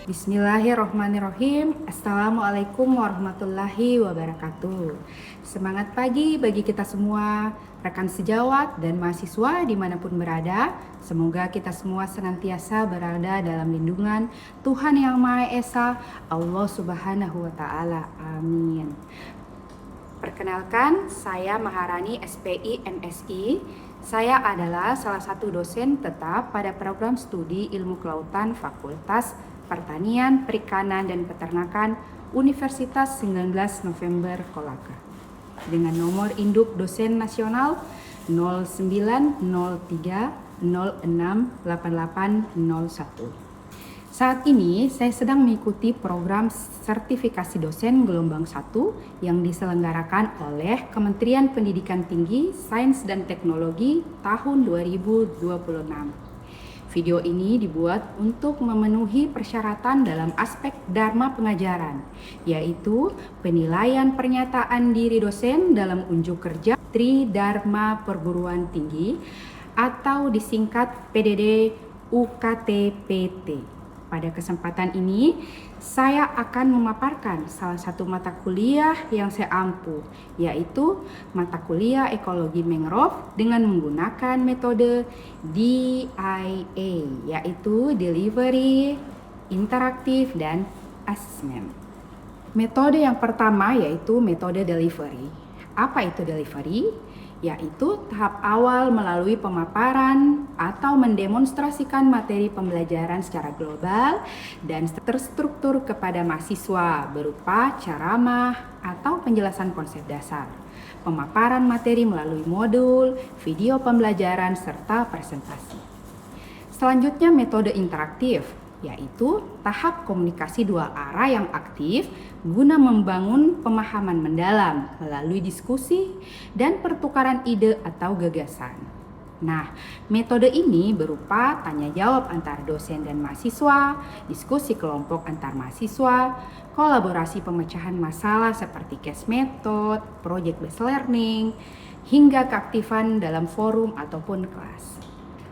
Bismillahirrohmanirrohim. Assalamualaikum warahmatullahi wabarakatuh. Semangat pagi bagi kita semua, rekan sejawat dan mahasiswa dimanapun berada. Semoga kita semua senantiasa berada dalam lindungan Tuhan Yang Maha Esa, Allah Subhanahu wa Ta'ala. Amin. Perkenalkan, saya Maharani SPI MSI. Saya adalah salah satu dosen tetap pada program studi Ilmu Kelautan Fakultas Pertanian, Perikanan, dan Peternakan Universitas 19 November Kolaka. Dengan nomor induk dosen nasional 0903068801. Saat ini saya sedang mengikuti program sertifikasi dosen gelombang 1 yang diselenggarakan oleh Kementerian Pendidikan Tinggi, Sains dan Teknologi tahun 2026. Video ini dibuat untuk memenuhi persyaratan dalam aspek dharma pengajaran, yaitu penilaian pernyataan diri dosen dalam unjuk kerja Tridharma Perguruan Tinggi atau disingkat PDD UKT-PT. Pada kesempatan ini, saya akan memaparkan salah satu mata kuliah yang saya ampu, yaitu mata kuliah Ekologi Mangrove dengan menggunakan metode DIA, yaitu Delivery, Interaktif, dan Assessment. Metode yang pertama yaitu metode delivery. Apa itu delivery? Yaitu tahap awal melalui pemaparan atau mendemonstrasikan materi pembelajaran secara global dan terstruktur kepada mahasiswa berupa ceramah atau penjelasan konsep dasar, pemaparan materi melalui modul, video pembelajaran, serta presentasi. Selanjutnya metode interaktif, yaitu tahap komunikasi dua arah yang aktif guna membangun pemahaman mendalam melalui diskusi dan pertukaran ide atau gagasan. Nah, metode ini berupa tanya jawab antar dosen dan mahasiswa, diskusi kelompok antar mahasiswa, kolaborasi pemecahan masalah seperti case method, project based learning, hingga keaktifan dalam forum ataupun kelas.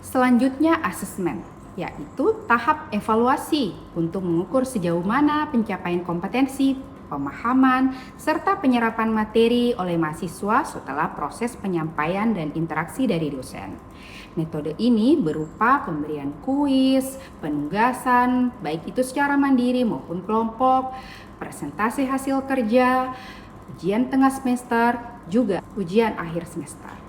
Selanjutnya assessment, yaitu tahap evaluasi untuk mengukur sejauh mana pencapaian kompetensi, pemahaman, serta penyerapan materi oleh mahasiswa setelah proses penyampaian dan interaksi dari dosen. Metode ini berupa pemberian kuis, penugasan, baik itu secara mandiri maupun kelompok, presentasi hasil kerja, ujian tengah semester, juga ujian akhir semester.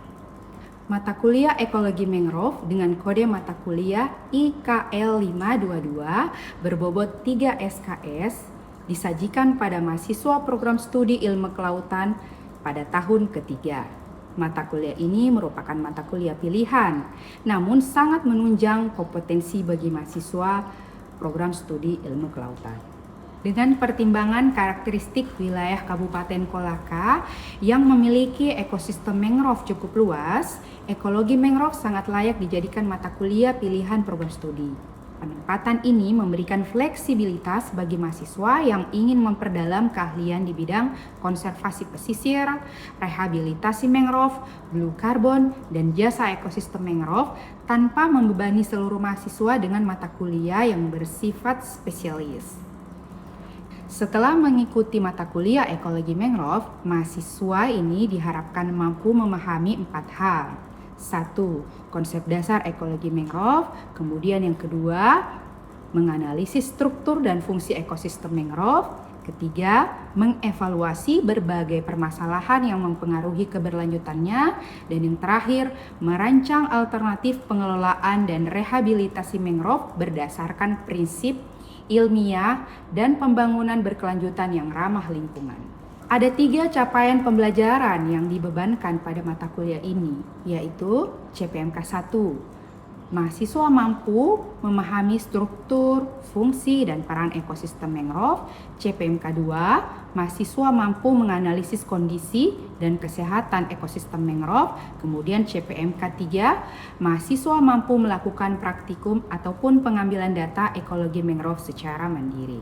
Mata kuliah Ekologi Mangrove dengan kode mata kuliah IKL 522 berbobot 3 SKS disajikan pada mahasiswa program studi ilmu kelautan pada tahun ketiga. Mata kuliah ini merupakan mata kuliah pilihan, namun sangat menunjang kompetensi bagi mahasiswa program studi ilmu kelautan. Dengan pertimbangan karakteristik wilayah Kabupaten Kolaka yang memiliki ekosistem mangrove cukup luas, ekologi mangrove sangat layak dijadikan mata kuliah pilihan program studi. Penempatan ini memberikan fleksibilitas bagi mahasiswa yang ingin memperdalam keahlian di bidang konservasi pesisir, rehabilitasi mangrove, blue carbon, dan jasa ekosistem mangrove tanpa membebani seluruh mahasiswa dengan mata kuliah yang bersifat spesialis. Setelah mengikuti mata kuliah Ekologi Mangrove, mahasiswa ini diharapkan mampu memahami 4 hal. 1. Konsep dasar ekologi mangrove. Kemudian yang kedua, menganalisis struktur dan fungsi ekosistem mangrove. Ketiga, mengevaluasi berbagai permasalahan yang mempengaruhi keberlanjutannya. Dan yang terakhir, merancang alternatif pengelolaan dan rehabilitasi mangrove berdasarkan prinsip ilmiah dan pembangunan berkelanjutan yang ramah lingkungan. Ada 3 capaian pembelajaran yang dibebankan pada mata kuliah ini, yaitu CPMK 1. Mahasiswa mampu memahami struktur, fungsi, dan peran ekosistem mangrove. CPMK 2, mahasiswa mampu menganalisis kondisi dan kesehatan ekosistem mangrove. Kemudian CPMK 3, mahasiswa mampu melakukan praktikum ataupun pengambilan data ekologi mangrove secara mandiri.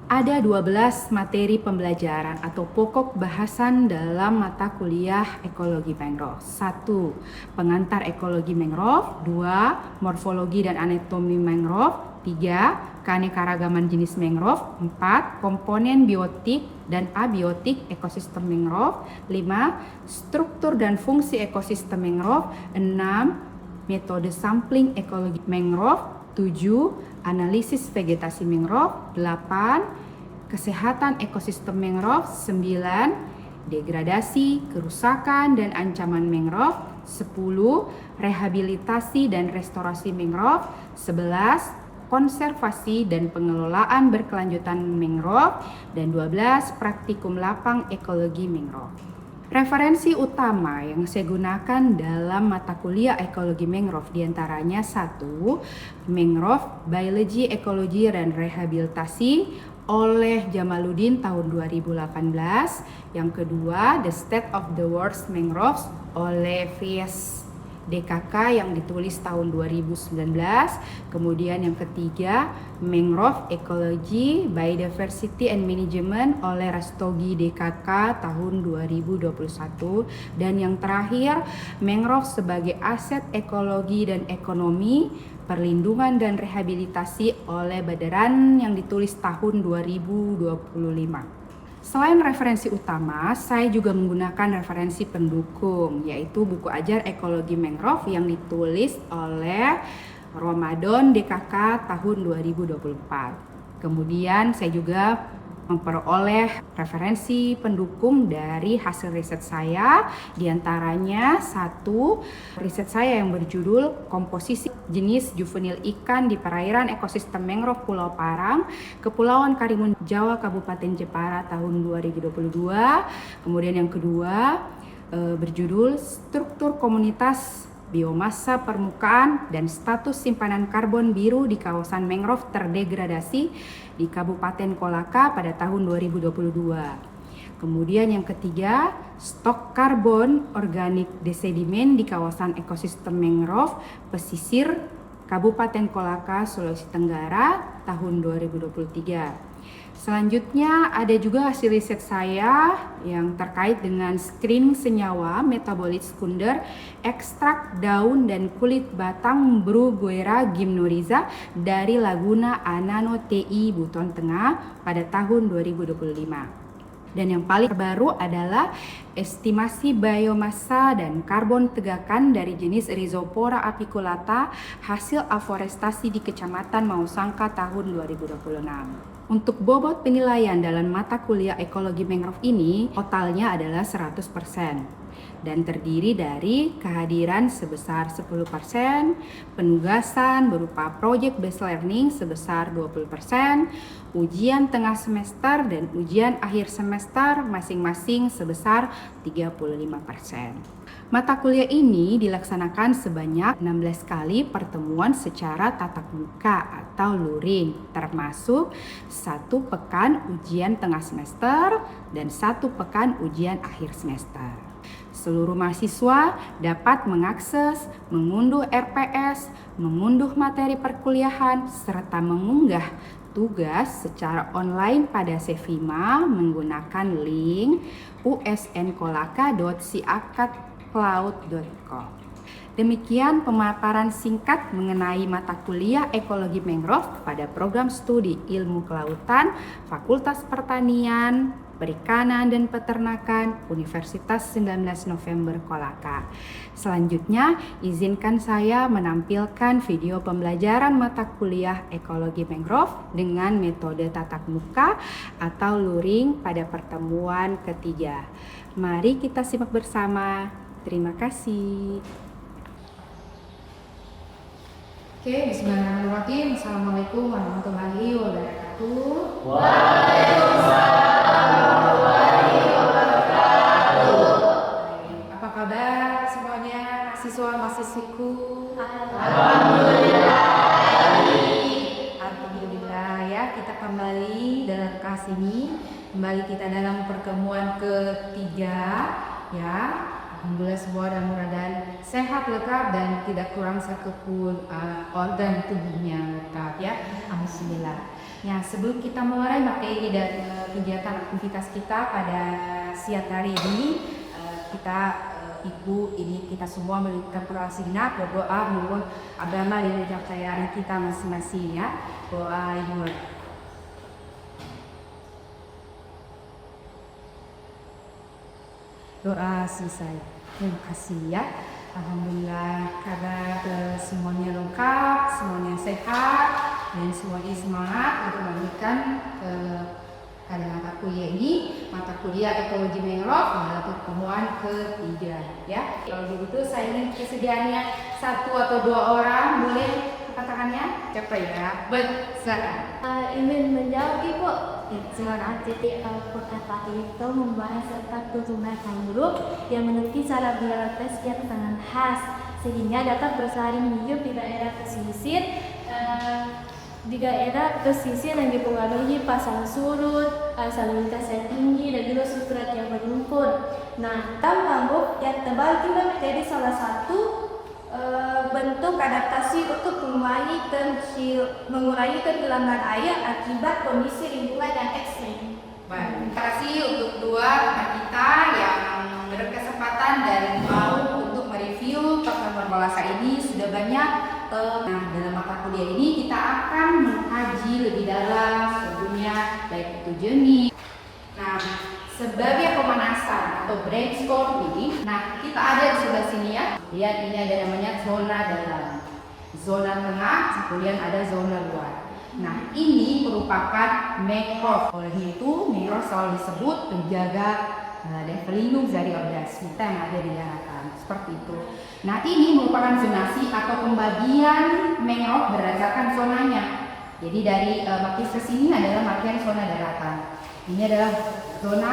Ada 12 materi pembelajaran atau pokok bahasan dalam mata kuliah Ekologi Mangrove. 1. Pengantar Ekologi Mangrove. 2. Morfologi dan Anatomi Mangrove. 3. Keanekaragaman jenis mangrove. 4. Komponen biotik dan abiotik ekosistem mangrove. 5. Struktur dan fungsi ekosistem mangrove. 6. Metode sampling ekologi mangrove. 7. Analisis vegetasi mangrove. 8. Kesehatan ekosistem mangrove. 9. Degradasi, kerusakan, dan ancaman mangrove. 10. Rehabilitasi dan restorasi mangrove. 11. Konservasi dan pengelolaan berkelanjutan mangrove. Dan 12. Praktikum lapang ekologi mangrove. Referensi utama yang saya gunakan dalam mata kuliah ekologi mangrove diantaranya 1. Mangrove Biology, Ekologi, dan Rehabilitasi oleh Jamaluddin tahun 2018. Yang kedua, The State of the World's Mangroves oleh Fies DKK yang ditulis tahun 2019. Kemudian yang ketiga, Mangrove Ecology, Biodiversity and Management oleh Rastogi DKK tahun 2021. Dan yang terakhir, Mangrove sebagai aset ekologi dan ekonomi, perlindungan dan rehabilitasi oleh Badaran yang ditulis tahun 2025. Selain referensi utama, saya juga menggunakan referensi pendukung, yaitu buku ajar ekologi mangrove yang ditulis oleh Ramadan DKK tahun 2024. Kemudian saya juga memperoleh referensi pendukung dari hasil riset saya, diantaranya 1. Riset saya yang berjudul Komposisi Jenis Juvenil Ikan di Perairan Ekosistem Mangrove Pulau Parang, Kepulauan Karimun Jawa, Kabupaten Jepara tahun 2022. Kemudian yang kedua berjudul Struktur Komunitas Biomasa Permukaan dan Status Simpanan Karbon Biru di Kawasan Mangrove Terdegradasi di Kabupaten Kolaka pada tahun 2022. Kemudian yang ketiga, stok karbon organik desedimen di kawasan ekosistem mangrove pesisir Kabupaten Kolaka, Sulawesi Tenggara tahun 2023. Selanjutnya ada juga hasil riset saya yang terkait dengan screening senyawa metabolit sekunder ekstrak daun dan kulit batang Bruguera gymnorrhiza dari Laguna Anano TI Buton Tengah pada tahun 2025. Dan yang paling terbaru adalah estimasi biomasa dan karbon tegakan dari jenis Rhizopora apiculata hasil aforestasi di Kecamatan Mausangka tahun 2026. Untuk bobot penilaian dalam mata kuliah ekologi mangrove ini totalnya adalah 100%. Dan terdiri dari kehadiran sebesar 10%, penugasan berupa project based learning sebesar 20%, ujian tengah semester dan ujian akhir semester masing-masing sebesar 35%. Mata kuliah ini dilaksanakan sebanyak 16 kali pertemuan secara tatap muka atau luring, termasuk 1 pekan ujian tengah semester dan 1 pekan ujian akhir semester. Seluruh mahasiswa dapat mengakses, mengunduh RPS, mengunduh materi perkuliahan, serta mengunggah tugas secara online pada Sevima menggunakan link usnkolaka.siakatcloud.com. Demikian pemaparan singkat mengenai mata kuliah ekologi mangrove pada program studi ilmu kelautan Fakultas Pertanian, Perikanan dan Peternakan Universitas 19 November Kolaka. Selanjutnya, izinkan saya menampilkan video pembelajaran mata kuliah ekologi mangrove dengan metode tatap muka atau luring pada pertemuan ketiga. Mari kita simak bersama. Terima kasih. Oke, bismillahirrahmanirrahim. Assalamualaikum warahmatullahi wabarakatuh. Waalaikumsalam. Apa kabar semuanya, mahasiswa-mahasiswiku? Alhamdulillah ya, kita kembali dalam kelas ini. Kembali kita dalam pertemuan ketiga ya. Alhamdulillah semua dan mudah-mudahan sehat, lengkap dan tidak kurang satupun organ tubuhnya lengkap ya. Alhamdulillah. Ya, sebelum kita mulai materi dan kegiatan aktivitas kita pada siang hari ini, kita Ibu, ini kita semua melakukan sejenak berdoa mohon agama dan kepercayaan kita masing-masing ya. Doa Ibu. Doa selesai. Terima kasih ya. Alhamdulillah karena semuanya lengkap, semuanya sehat dan semuanya semangat untuk melanjutkan pada mata kuliah ini, mata kuliah ekologi mangrove adalah pertemuan ketiga ya. Kalau begitu saya ingin kesediaannya 1 atau 2 orang boleh katakannya siapa ya? Silakan. Ingin menjawab Ibu. Silakan. Jadi perkataan itu membahas tentang tujuan mangrove yang memiliki cara beradaptasi yang sangat khas sehingga dapat bersaing hidup di daerah pesisir yang dipengaruhi pasang surut, salinitas yang tinggi dan juga substrat yang berlumpur. Nah, mangrove yang tebal juga menjadi salah satu bentuk adaptasi untuk mengurangi tenggelamnya air akibat kondisi lingkungan yang ekstrim. Baik, terima kasih untuk 2 teman kita yang berkesempatan dan mau untuk mereview pertemuan bahasa ini. Sudah banyak dalam mata kuliah ini kita akan mengkaji lebih dalam sebelumnya baik itu jenis. Nah, sebagai pemanasan atau brainstorm ini, nah kita ada di sebelah sini ya. Lihat ini ada namanya zona dalam, zona tengah, kemudian ada zona luar. Nah ini merupakan mangrove. Oleh itu mangrove selalu disebut penjaga dan pelindung dari organisme yang ada di daratan seperti itu. Nah ini merupakan zonasi atau pembagian mangrove berdasarkan zonanya. Jadi dari makin ke sini adalah makin zona daratan. Ini adalah zona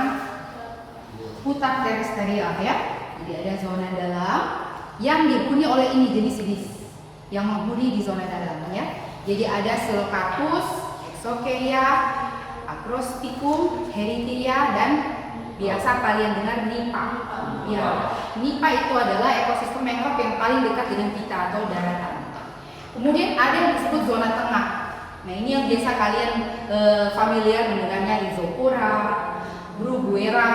hutan terestrial ya. Jadi ada zona dalam yang dihuni oleh ini jenis-jenis yang menghuni di zona dalam ya. Jadi ada Celocatus, Exocheia, Acrosticum, Heritilia dan biasa kalian dengar Nipa. Ya, Nipa itu adalah ekosistem mangrove yang paling dekat dengan kita atau daratan. Kemudian ada yang disebut zona tengah. Nah ini yang biasa kalian familiar mendengarnya Rhizopora, Bruguera,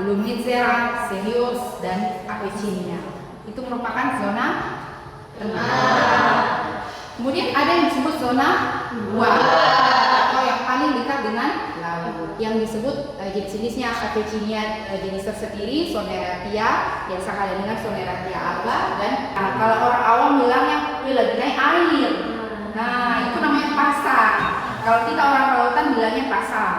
Lumicera, Cerius dan Apocynia. Itu merupakan zona tengah. Kemudian ada yang disebut zona luar atau yang paling dekat dengan laut. Yang disebut jenis-jenisnya Apocynia jenis tersendiri, Soneratia, yang kalian dengar Soneratia alba dan kalau orang awam bilangnya lagi naik air. Nah itu namanya pasang. Kalau kita orang kelautan bilangnya pasang.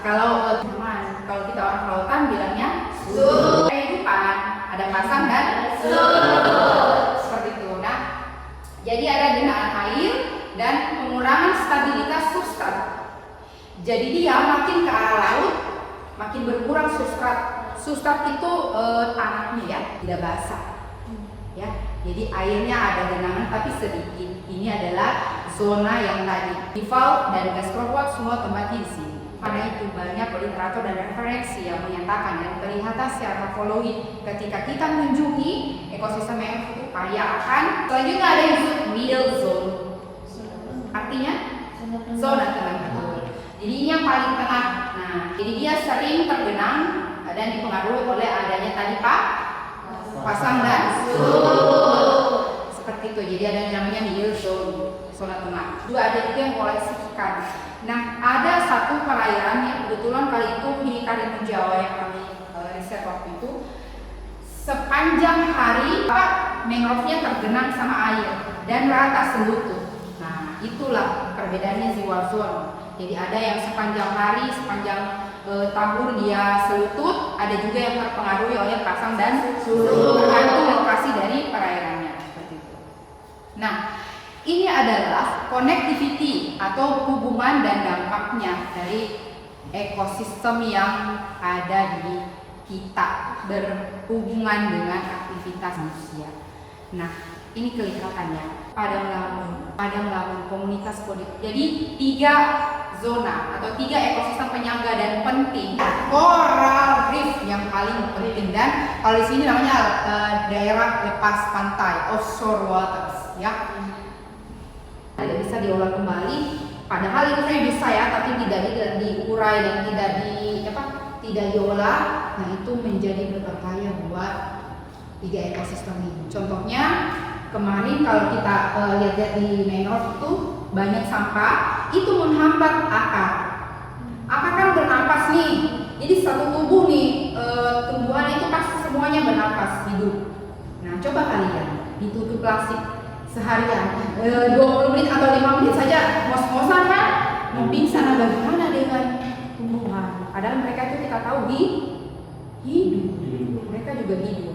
Kalau kita orang kelautan bilangnya surut. Kehidupan ada pasang dan surut seperti itu. Nah, jadi ada genangan air dan pengurangan stabilitas substrat. Jadi dia makin ke arah laut, makin berkurang substrat. Substrat itu tanahnya ya, tidak basah. Ya, jadi airnya ada genangan tapi sedikit. Ini adalah zona yang tadi default dan Gastroworld semua tempatnya di sini. Karena itu banyak literatur dan referensi yang menyatakan dan kelihatan secara morfologi ketika kita mengunjungi ekosistem mangrove itu kaya akan. Selanjutnya ada yang disebut middle zone. Artinya zona tengah betul. Jadi ini yang paling tengah. Nah, jadi dia sering tergenang dan dipengaruhi oleh adanya tadi pasang dan surut. Seperti itu. Jadi ada yang namanya middle zone, zona tengah. Juga ada juga yang koleksi ikan. Nah, ada satu perairan yang kebetulan kali itu di Karimun Jawa yang kami riset waktu itu. Sepanjang hari mangrove-nya tergenang sama air dan rata selutut. Nah, itulah perbedaannya Ziwa Zone. Jadi ada yang sepanjang hari, sepanjang tahun dia selutut, ada juga yang terpengaruhi oleh pasang dan surut tergantung lokasi dari perairannya seperti itu. Nah, ini adalah connectivity atau hubungan dan dampaknya dari ekosistem yang ada di kita berhubungan dengan aktivitas manusia. Nah, ini kelihatannya padang lamun komunitas politik. Jadi 3 zona atau 3 ekosistem penyangga dan penting. Coral reef yang paling penting dan kalau di sini namanya daerah lepas pantai, offshore waters ya. Tidak bisa diolah kembali, padahal itu saya bisa ya, tapi tidak diurai dan tidak diolah. Nah itu menjadi berbahaya buat tiga ekosistem ini. Contohnya kemarin kalau kita lihat di mangrove itu banyak sampah, itu menghambat akar. Akar kan bernapas nih, jadi satu tubuh nih tumbuhan itu pasti semuanya bernapas hidup. Nah coba kalian ditutup plastik seharian 20 menit atau 5 menit saja ngos-ngosan kan, mau pingsan. Bagaimana dengan tumbuhan? Padahal mereka itu kita tahu hidup, mereka juga hidup.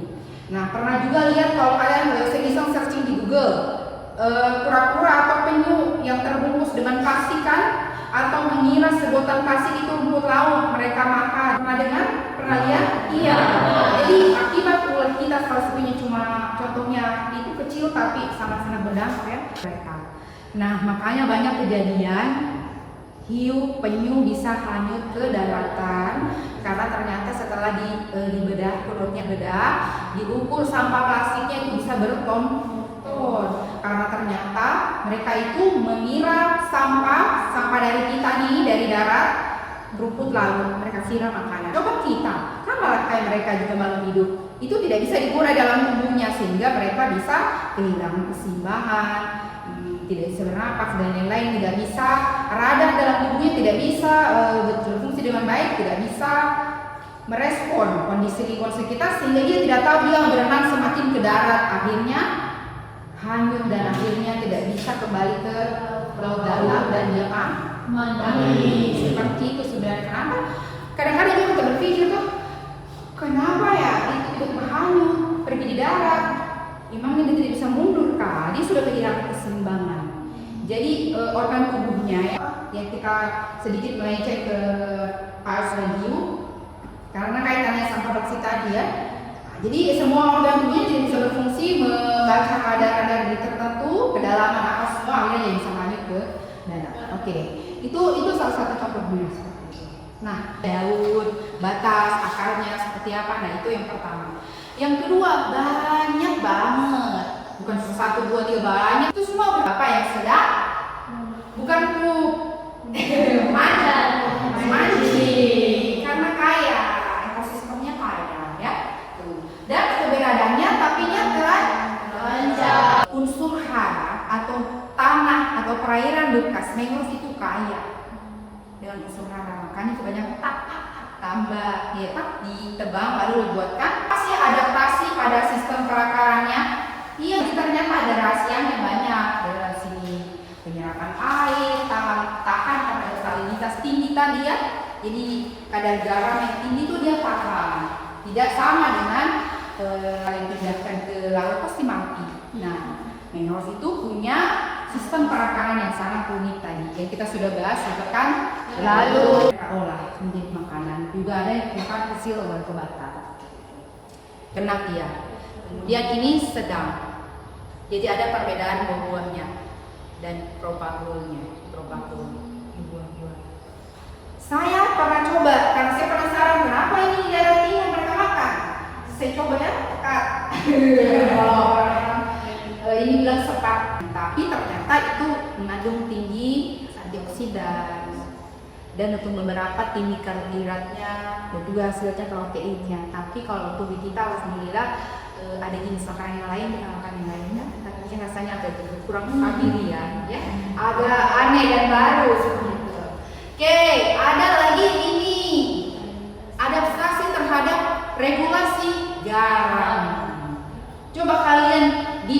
Nah pernah juga lihat kalau kalian iseng searching di Google kura-kura atau penyu yang terbungkus dengan plastik kan, atau mengira sedotan plastik itu rumput laut mereka makan. Pernah dengar? Pernah lihat? Iya. Jadi akibat ulat kita salah satunya cuma contohnya itu kecil tapi sangat-sangat berdampak ya mereka. Nah makanya banyak kejadian hiu, penyu bisa hanyut ke daratan karena ternyata setelah dibedah, perutnya bedah, diukur sampah plastiknya itu bisa berton-ton. Karena ternyata mereka itu mengira sampah dari kita nih, dari darat, rumput laut, mereka siram makanan. Coba kita, kan malah kayak mereka juga makhluk hidup, itu tidak bisa dikurai dalam tubuhnya sehingga mereka bisa kehilangan keseimbangan, tidak bisa bernapas dan lain-lain, tidak bisa radar dalam tubuhnya, tidak bisa berfungsi dengan baik, tidak bisa merespon kondisi lingkungan sekitar sehingga dia tidak tahu dia berenang semakin ke darat, akhirnya hanyut dan akhirnya tidak bisa kembali ke laut dalam dan dia mati. Seperti itu sebenarnya. Kenapa? Kadang-kadang juga kita berpikir tuh, kenapa ya itu hanyut pergi di darat? Emangnya dia tidak bisa mundur kah? Dia sudah kehilangan keseimbangan. Jadi organ tubuhnya ya, yang kita sedikit melenceng ke Paus Review karena kaitannya sampah bersih tadi ya. Jadi semua organ tubuhnya tidak bisa berfungsi membaca radar-radar di tertentu, kedalaman apa semua akhirnya jadi bisa hanyut ke darat. Oke, itu salah satu contohnya. Nah, daun, batas, akarnya seperti apa? Nah itu yang pertama. Yang kedua banyak banget, bukan satu dua tiga banyak. Itu semua berapa yang sedang? Bukan mancing, karena kaya, ekosistemnya kaya ya. Dan keberadaannya tapinya telanjang. Unsur hara atau tanah atau perairan bekas mangrove itu kaya dengan unsur hara, makanya kebanyakan tambah ya, ditebang lalu dibuatkan pasti adaptasi pada sistem perakarannya. Iya, ternyata ada rahasianya banyak dari sini, penyerapan air, tahan pada salinitas tinggi tadi ya. Jadi kadar garam yang tinggi itu dia tahan, tidak sama dengan yang dipindahkan ke laut pasti mati. Nah, mangrove itu punya sistem perakaran yang sangat unik tadi yang kita sudah bahas pekan lalu. Mereka olah menjadi makanan. Juga ada yang bukan kecil obat obatan. Kena dia. Kemudian ini sedang. Jadi ada perbedaan buah-buahnya dan propagulnya. Buah-buah. Saya pernah coba karena saya penasaran kenapa ini di daerah ini yang mereka makan. Saya coba ya, Kak. Ini bilang sepat, tapi ternyata itu mengandung tinggi antioksidan dan untuk beberapa tinggi karbohidratnya dan juga hasilnya proteinnya. Tapi kalau tubuh kita alhamdulillah ada jenis makanan yang lain, kita makan yang lainnya, tapi rasanya agak kurang familiar ya, agak aneh dan baru seperti itu. Oke, ada lagi ini adaptasi terhadap regulasi garam. Coba kalian di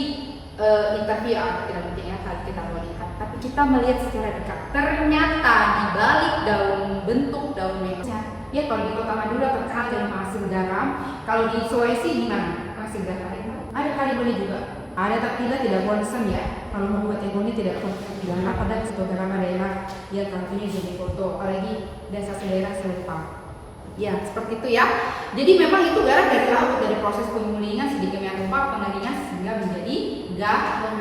interview atau tidak penting ya kalau kita melihat, tapi kita melihat secara dekat ternyata di balik bentuk daun mangrove ya, kalau di Kota Madura terkenal dengan penghasil garam, kalau di Sulawesi gimana penghasil garam? Ada kali juga ada, tapi tidak bosan ya kalau membuat eboni tidak apa dan beberapa daerah ya tentunya jadi foto, apalagi desa daerah selipang. Ya, seperti itu ya. Jadi memang itu garam dari laut, dari proses penyulingan sedikitnya rupa pengeringan sehingga menjadi garam.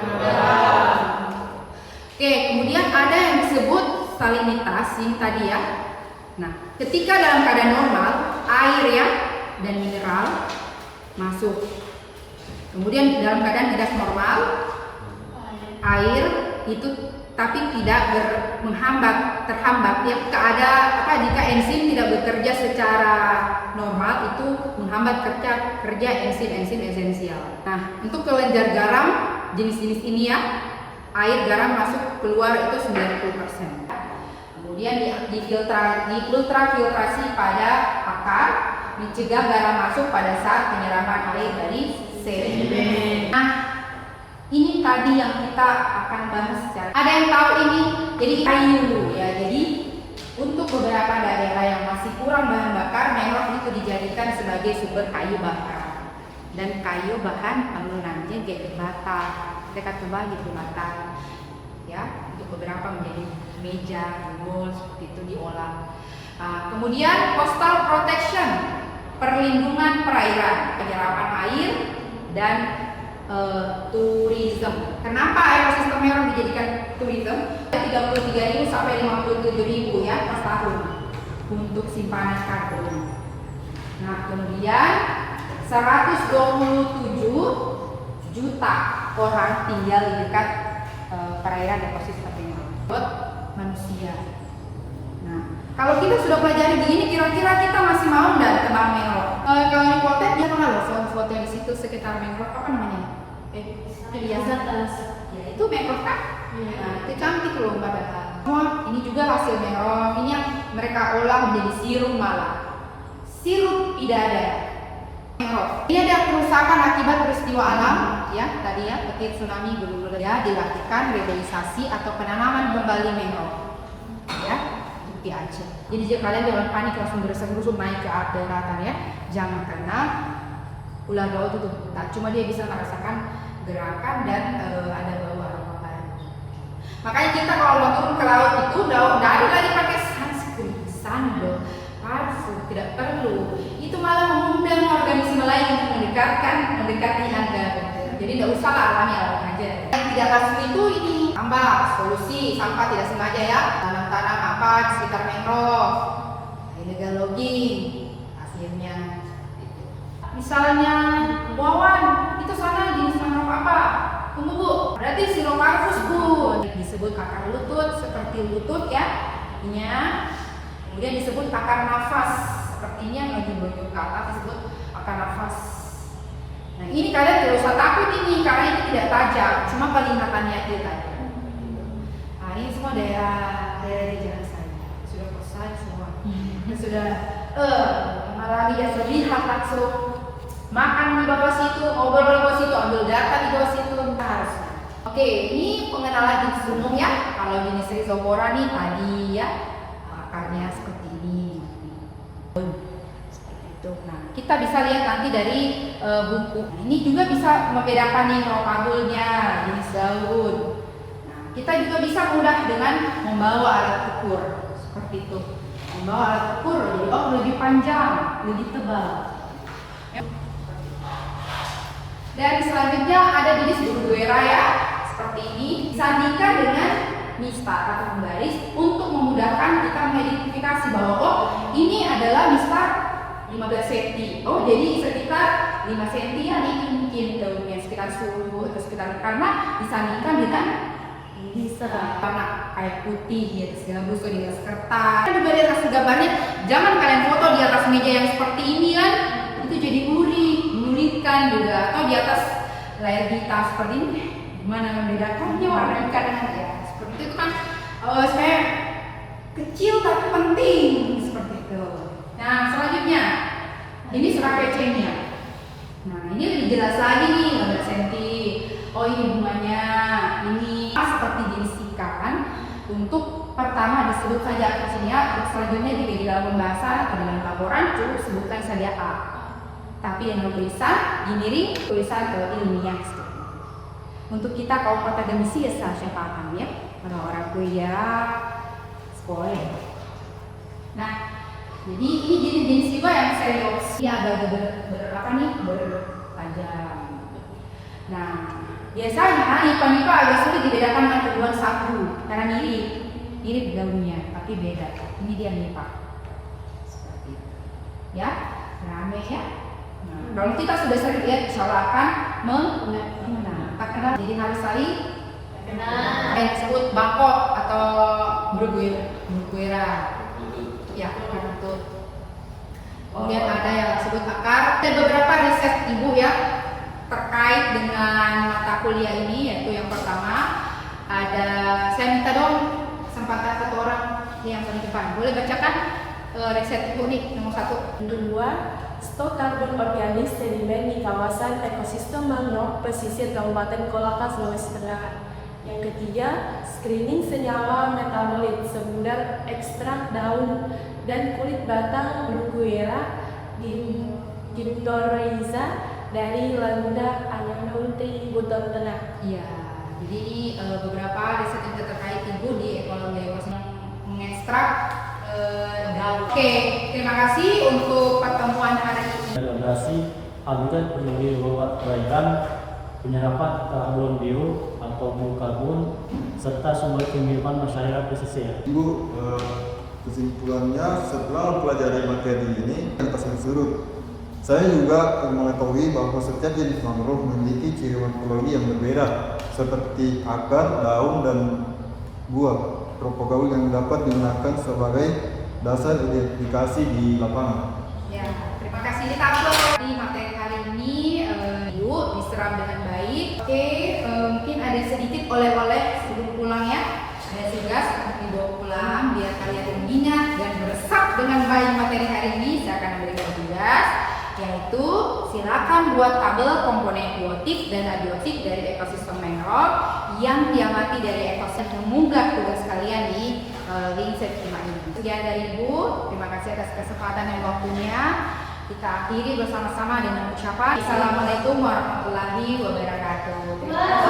Oke, kemudian ada yang disebut salinitas ini tadi ya. Nah, ketika dalam keadaan normal air ya dan mineral masuk. Kemudian dalam keadaan tidak normal air itu tapi tidak terhambat ya, jika enzim tidak bekerja secara normal itu menghambat kerja enzim esensial. Nah, untuk kelenjar garam jenis-jenis ini ya, air garam masuk keluar itu 90%. Kemudian ultrafiltrasi pada akar, mencegah garam masuk pada saat penyerapan air dari sedimen. Nah, ini tadi yang kita akan bahas secara. Ada yang tahu ini? Jadi kayu ya. Jadi untuk beberapa daerah yang masih kurang bahan bakar, mangrove itu dijadikan sebagai sumber kayu bakar. Dan kayu bahan bangunannya kayak bata, dekat tebal gitu bata. Ya, untuk beberapa menjadi meja, wall seperti itu diolah. Kemudian coastal protection, perlindungan perairan, penyerapan air dan tourism. Kenapa ekosistem mangrove dijadikan tourism? 33.000 sampai 57.000 ya per tahun untuk simpanan karbon. Nah, kemudian 127 juta orang tinggal di dekat perairan ekosistem mangrove buat manusia. Nah, kalau kita sudah pelajari begini, kira-kira kita masih mau nggak tebang mangrove? Kalau di Potet dia pernah loh foto di situ sekitar mangrove, apa namanya? Hiasan ya itu mangrove kan? Nah, itu cantik loh padahal. Ini juga hasil mangrove. Ini yang mereka olah menjadi sirup malah. Sirup pidada mangrove. Ini ada kerusakan akibat peristiwa alam ya, tadi ya, petir tsunami dulu ya, dilakukan reboisasi atau penanaman kembali mangrove. Ya, di Aceh. Jadi jika kalian jangan panik langsung bergerak naik ke atas daratan ya. Jangan, karena ular laut itu tak cuma dia bisa merasakan gerakan dan ada bau aroma baru. Makanya kita kalau mau turun ke laut itu tidak ada lagi pakai sunscreen, sandal, parfum, tidak perlu. Itu malah mengundang organisme lain untuk mendekati Anda. Jadi tidak usah alami aja. Yang tidak langsung itu ini tambah solusi sampah tidak sengaja ya, tanam apa di sekitar mangrove, illegal logging, hasilnya. Misalnya wawan itu sana jenis mangrove apa? Tunggu bu, berarti Silocarpus bu, disebut akar lutut seperti lutut ya, ininya. Kemudian disebut akar nafas, sepertinya yang lagi berbentuk ke atas disebut akar nafas. Nah ini kalian tidak usah takut ini, karena ini tidak tajam, cuma kelihatannya aja tajam. Nah ini semua daerah di jalan saya sudah selesai semua, sudah malah dia lihat langsung. Makan di bawah situ, ngobrol di bawah situ, ambil data di bawah situ, harus. Oke, ini pengenalan jenis gunung ya. Kalau jenis Rhizopora nih tadi ya, akarnya seperti ini. Seperti itu. Nah, kita bisa lihat nanti dari buku. Nah, ini juga bisa membedakan nih rokabulnya, jenis daun. Nah, kita juga bisa mudah dengan membawa alat ukur seperti itu. Membawa alat ukur, jadi lebih panjang, lebih tebal. Dan selanjutnya ada jenis Burguera ya, seperti ini. Disandingkan dengan mistar atau pembaris untuk memudahkan kita mengidentifikasi bahwa ini adalah mistar 15 cm. Jadi sekitar 5 cm ya, ini mungkin daunnya sekitar 10 atau sekitar, karena disandingkan dengan mistar warna kayak putih di atas gabus atau di atas kertas. Kita juga di atas gambarnya, jangan kalian foto di atas meja yang seperti ini kan, itu jadi menyulitkan juga, atau di atas layar hitam seperti ini. Gimana membedakannya warna ikan ya? Seperti itu kan supaya kecil tapi penting seperti itu. Nah selanjutnya ini Serapecenia. Nah ini lebih jelas lagi nih, 15 cm. Ini bunganya ini seperti jenis ikan. Untuk pertama disebut saja Acacia, selanjutnya jika di dalam pembahasan atau dalam laporan cukup sebutkan saja A. Tapi yang tulisan dimiring tulisan ke ilmiah. Untuk kita kaum akademisi ya saya paham ya, orang kuliah sekolah. Nah, jadi ini jenis juga yang serius, ya agak bertajam. Nah, biasanya nipa-nipa agak sulit dibedakan dengan tumbuhan sagu karena mirip daunnya, tapi beda. Ini dia nipa. Seperti itu. Ya, rame ya. Nah, kalau kita sudah sering lihat, insya Allah akan mengenal. Jadi harus saling Disebut bangkok atau bruguera. Ya, betul. Kemudian ada yang disebut akar. Ada beberapa riset ibu ya terkait dengan mata kuliah ini, yaitu yang pertama ada, saya minta dong kesempatan satu orang yang paling depan, boleh bacakan riset ibu nih nomor 1. Kedua, stok karbon organik sedimen di kawasan ekosistem mangrove pesisir Kabupaten Kolaka, Sulawesi Tengah. Yang ketiga, screening senyawa metanolit sumber ekstrak daun dan kulit batang Bruguera Gindorrhiza dari Laguna Anyanulti, Buton Tengah. Iya, jadi ini beberapa riset yang terkait ibu di ekologi ekosistem mengekstrak daun. Oke, terima kasih untuk pertemuan hari ini. Elaborasi habitat peduli perairan, penyerapan karbon biru atau biokarbon, serta sumber kehidupan masyarakat pesisir. Ibu, kesimpulannya setelah mempelajari materi ini dan pasang surut, saya juga mengetahui bahwa setiap jenis mangrove memiliki ciri morfologi yang berbeda, seperti akar, daun, dan buah propagaul yang dapat digunakan sebagai dasar identifikasi di lapangan. Ya, terima kasih Tablo. Di materi hari ini ibu diserap dengan baik. Oke, mungkin ada sedikit oleh-oleh sebelum pulang ya. Ada tugas untuk dibawa pulang biar kalian mengingat dan meresap dengan baik materi hari ini. Saya akan memberikan tugas, yaitu silakan buat tabel komponen biotik dan abiotik dari ekosistem mangrove yang diamati dari ekosistem. Mengunggah tugas kalian di link saya terima ini. Sekian dari Ibu, terima kasih atas kesempatan dan waktunya. Kita akhiri bersama-sama dengan ucapan Assalamualaikum warahmatullahi wabarakatuh. Terima kasih.